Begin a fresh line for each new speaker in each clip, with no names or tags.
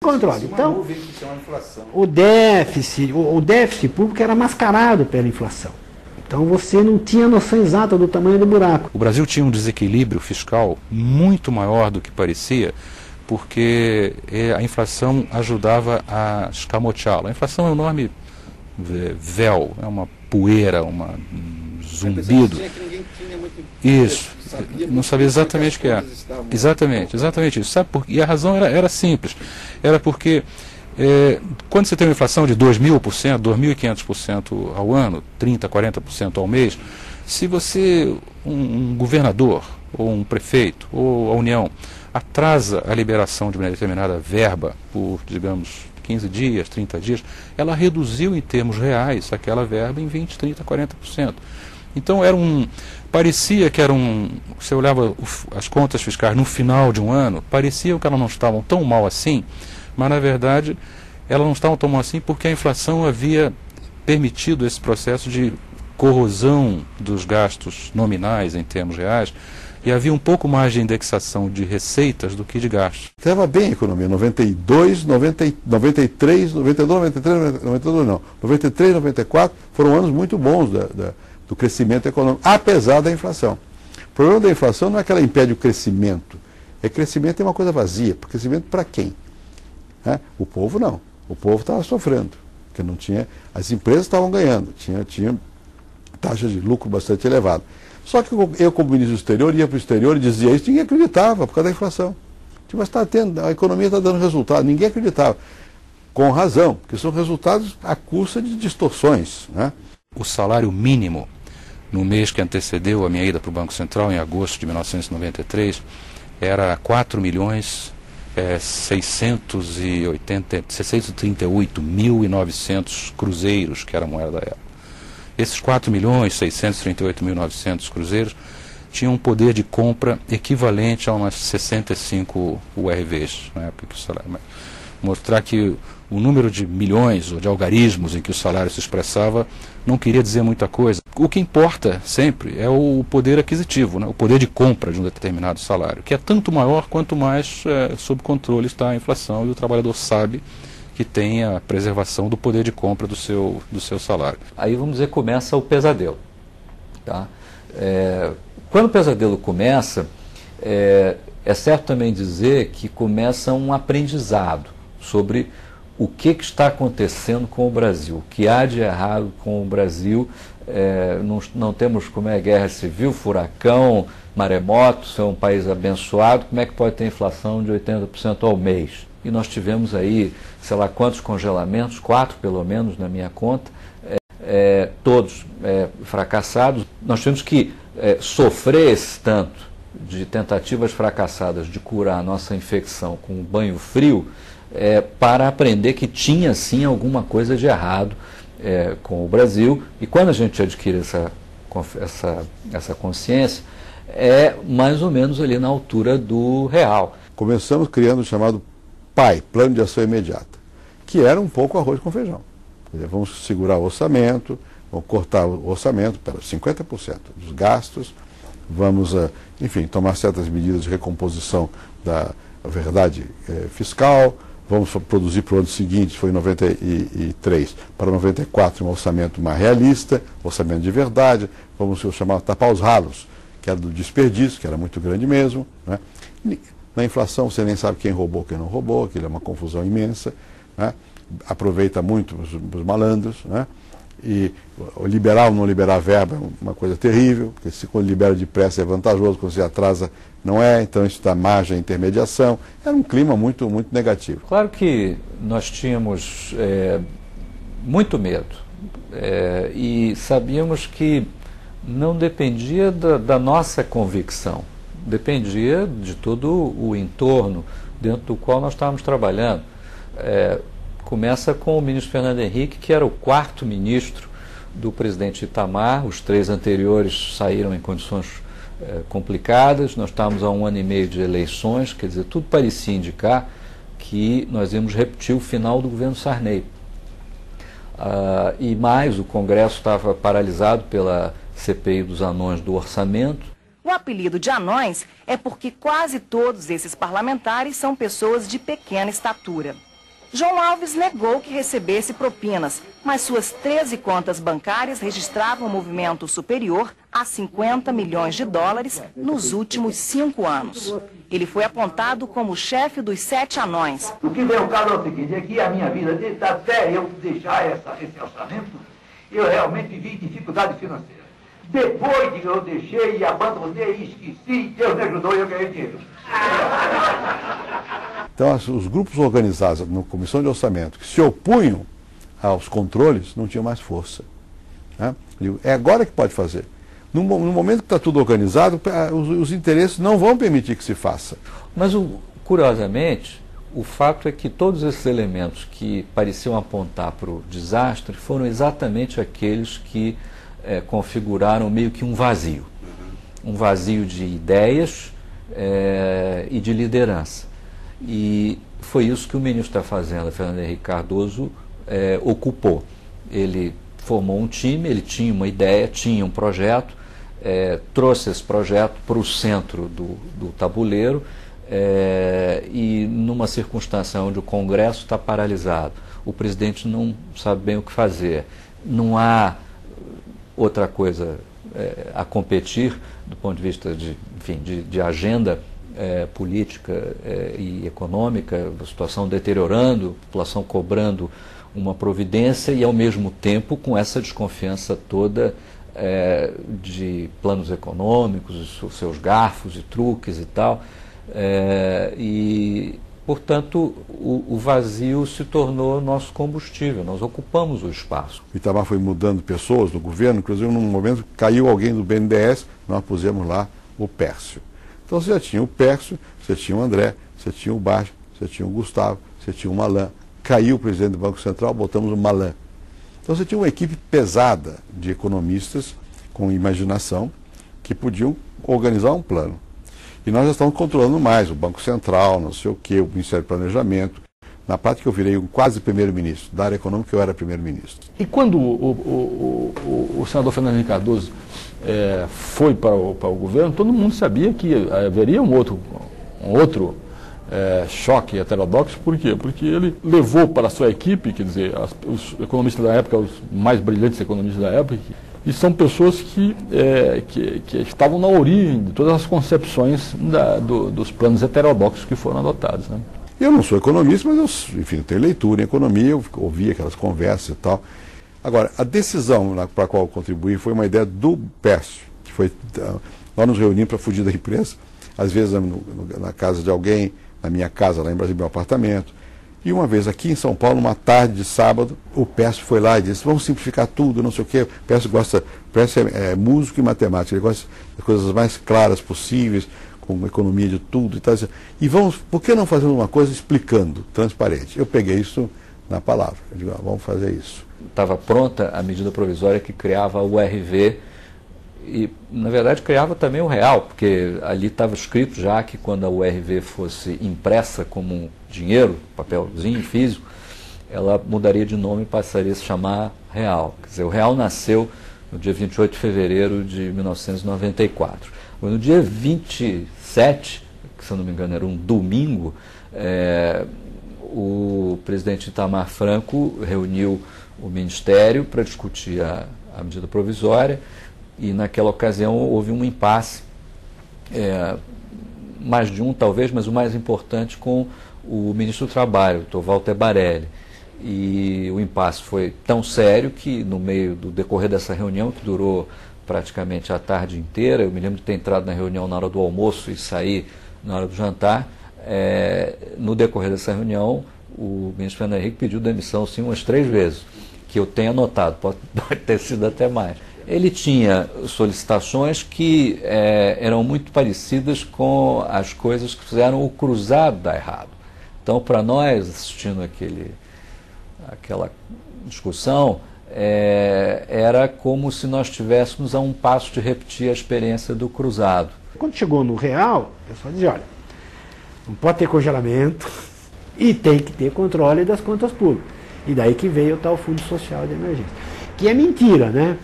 controle. Então, o déficit público era mascarado pela inflação. Então você não tinha noção exata do tamanho do buraco.
O Brasil tinha um desequilíbrio fiscal muito maior do que parecia, porque a inflação ajudava a escamoteá-lo. A inflação é um enorme véu, é uma poeira, um zumbido. Isso, não sabia exatamente o que é. Exatamente isso. Sabe por quê? E a razão era simples. Era porque quando você tem uma inflação de 2.000%, 2.500% ao ano, 30%, 40% ao mês, se você, um governador, ou um prefeito, ou a União, atrasa a liberação de uma determinada verba por, digamos, 15 dias, 30 dias, ela reduziu em termos reais aquela verba em 20%, 30%, 40%. Então parecia que você olhava as contas fiscais no final de um ano, parecia que elas não estavam tão mal assim, mas na verdade elas não estavam tão mal assim porque a inflação havia permitido esse processo de corrosão dos gastos nominais em termos reais, e havia um pouco mais de indexação de receitas do que de gastos.
Estava bem a economia, 92, 93, 94, foram anos muito bons do crescimento econômico, apesar da inflação. O problema da inflação não é que ela impede o crescimento. Crescimento é uma coisa vazia. Crescimento para quem? O povo não. O povo estava sofrendo, porque não tinha. As empresas estavam ganhando, tinha taxa de lucro bastante elevada. Só que eu, como ministro do exterior, ia para o exterior e dizia isso, ninguém acreditava por causa da inflação. Mas a economia está dando resultado, ninguém acreditava. Com razão, porque são resultados à custa de distorções.
O salário mínimo, no mês que antecedeu a minha ida para o Banco Central, em agosto de 1993, era 4.638.900 cruzeiros, que era a moeda da época. Esses 4.638.900 cruzeiros tinham um poder de compra equivalente a umas 65 URVs, na época que o salário. Mostrar que o número de milhões ou de algarismos em que o salário se expressava não queria dizer muita coisa. O que importa sempre é o poder aquisitivo, o poder de compra de um determinado salário, que é tanto maior quanto mais sob controle está a inflação e o trabalhador sabe que tem a preservação do poder de compra do seu salário.
Aí, vamos dizer, começa o pesadelo. Tá? Quando o pesadelo começa, é certo também dizer que começa um aprendizado sobre o que está acontecendo com o Brasil, o que há de errado com o Brasil. Não temos como é guerra civil, furacão, maremoto, ser um país abençoado, como é que pode ter inflação de 80% ao mês? E nós tivemos aí, sei lá quantos congelamentos, 4 pelo menos na minha conta, todos fracassados. Nós temos que sofrer esse tanto de tentativas fracassadas de curar a nossa infecção com um banho frio, para aprender que tinha sim alguma coisa de errado com o Brasil. E quando a gente adquire essa consciência, é mais ou menos ali na altura do real.
Começamos criando o chamado PAI, Plano de Ação Imediata, que era um pouco arroz com feijão. Quer dizer, vamos segurar o orçamento, vamos cortar o orçamento para 50% dos gastos, vamos, enfim, tomar certas medidas de recomposição da verdade fiscal, vamos produzir para o ano seguinte, foi em 93, para 94 um orçamento mais realista, orçamento de verdade, vamos chamar tapar os ralos, que era do desperdício, que era muito grande mesmo. Na inflação você nem sabe quem roubou, quem não roubou, aquilo é uma confusão imensa, aproveita muito os malandros, e liberar ou não liberar verba é uma coisa terrível, porque se quando libera depressa é vantajoso, quando você atrasa não é, então isso dá margem à intermediação. Era um clima muito, muito negativo.
Claro que nós tínhamos muito medo e sabíamos que não dependia da nossa convicção, dependia de todo o entorno dentro do qual nós estávamos trabalhando. Começa com o ministro Fernando Henrique, que era o 4º ministro do presidente Itamar. Os 3 anteriores saíram em condições complicadas. Nós estávamos há 1 ano e meio de eleições, quer dizer, tudo parecia indicar que nós íamos repetir o final do governo Sarney. E mais, o Congresso estava paralisado pela CPI dos anões do orçamento.
O apelido de anões é porque quase todos esses parlamentares são pessoas de pequena estatura. João Alves negou que recebesse propinas, mas suas 13 contas bancárias registravam um movimento superior a 50 milhões de dólares nos últimos 5 anos. Ele foi apontado como chefe dos 7 anões.
O que vem ao caso é o seguinte, é que a minha vida, até eu deixar esse orçamento, eu realmente vivi dificuldade financeira. Depois que eu deixei e abandonei e esqueci, Deus me ajudou e eu ganhei dinheiro.
Então, os grupos organizados na Comissão de Orçamento que se opunham aos controles não tinham mais força. Né? É agora que pode fazer. No momento que está tudo organizado, os interesses não vão permitir que se faça.
Mas, curiosamente, o fato é que todos esses elementos que pareciam apontar para o desastre foram exatamente aqueles que configuraram meio que um vazio. Um vazio de ideias e de liderança. E foi isso que o ministro da Fazenda, Fernando Henrique Cardoso, ocupou. Ele formou um time, ele tinha uma ideia, tinha um projeto, trouxe esse projeto para o centro do tabuleiro e numa circunstância onde o Congresso está paralisado, o presidente não sabe bem o que fazer, não há outra coisa a competir do ponto de vista de agenda política e econômica, a situação deteriorando, a população cobrando uma providência e, ao mesmo tempo, com essa desconfiança toda de planos econômicos, os seus garfos e truques e tal. E, portanto, o vazio se tornou nosso combustível, nós ocupamos o espaço.
O Itamar foi mudando pessoas do governo, inclusive num momento caiu alguém do BNDES, nós pusemos lá o Pércio. Então você já tinha o Pércio, você tinha o André, você tinha o Baixo, você tinha o Gustavo, você tinha o Malan. Caiu o presidente do Banco Central, botamos o Malan. Então você tinha uma equipe pesada de economistas com imaginação que podiam organizar um plano. E nós já estamos controlando mais o Banco Central, não sei o quê, o Ministério do Planejamento. Na prática eu virei um quase primeiro-ministro. Da área econômica eu era primeiro-ministro.
E quando o senador Fernando Henrique Cardoso foi para o governo, todo mundo sabia que haveria um outro choque heterodoxo. Por quê? Porque ele levou para a sua equipe, quer dizer, os economistas da época, os mais brilhantes economistas da época, e são pessoas que estavam na origem de todas as concepções dos planos heterodoxos que foram adotados, né?
Eu não sou economista, mas eu tenho leitura em economia, eu ouvi aquelas conversas e tal. Agora, a decisão para a qual eu contribuí foi uma ideia do Pércio, que foi, nós nos reunimos para fugir da imprensa, às vezes na casa de alguém, na minha casa, lá em Brasília, meu apartamento. E uma vez aqui em São Paulo, numa tarde de sábado, o Pércio foi lá e disse, vamos simplificar tudo, não sei o quê. O Pércio é músico e matemático, ele gosta das coisas mais claras possíveis, com economia de tudo e tal. E por que não fazer uma coisa explicando, transparente? Eu peguei isso na palavra, eu digo, vamos fazer isso.
Estava pronta a medida provisória que criava o RV e, na verdade, criava também o real, porque ali estava escrito já que quando a URV fosse impressa como um dinheiro, papelzinho físico, ela mudaria de nome e passaria a se chamar real. Quer dizer, o real nasceu no dia 28 de fevereiro de 1994. No dia 27, que se eu não me engano era um domingo, o presidente Itamar Franco reuniu o Ministério para discutir a medida provisória e naquela ocasião houve um impasse, mais de um talvez, mas o mais importante com o ministro do Trabalho, o Dr. Walter Barelli. E o impasse foi tão sério que no meio do decorrer dessa reunião, que durou praticamente a tarde inteira, eu me lembro de ter entrado na reunião na hora do almoço e sair na hora do jantar, no decorrer dessa reunião o ministro Fernando Henrique pediu demissão sim umas 3 vezes, que eu tenho anotado, pode ter sido até mais. Ele tinha solicitações que eram muito parecidas com as coisas que fizeram o cruzado dar errado. Então, para nós, assistindo aquela discussão, era como se nós estivéssemos a um passo de repetir a experiência do cruzado.
Quando chegou no real, o pessoal dizia, olha, não pode ter congelamento e tem que ter controle das contas públicas. E daí que veio o tal Fundo Social de Emergência. Que é mentira, né?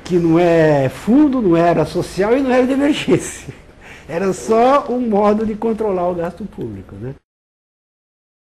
Que não é fundo, não era social e não era de emergência. Era só um modo de controlar o gasto público, né?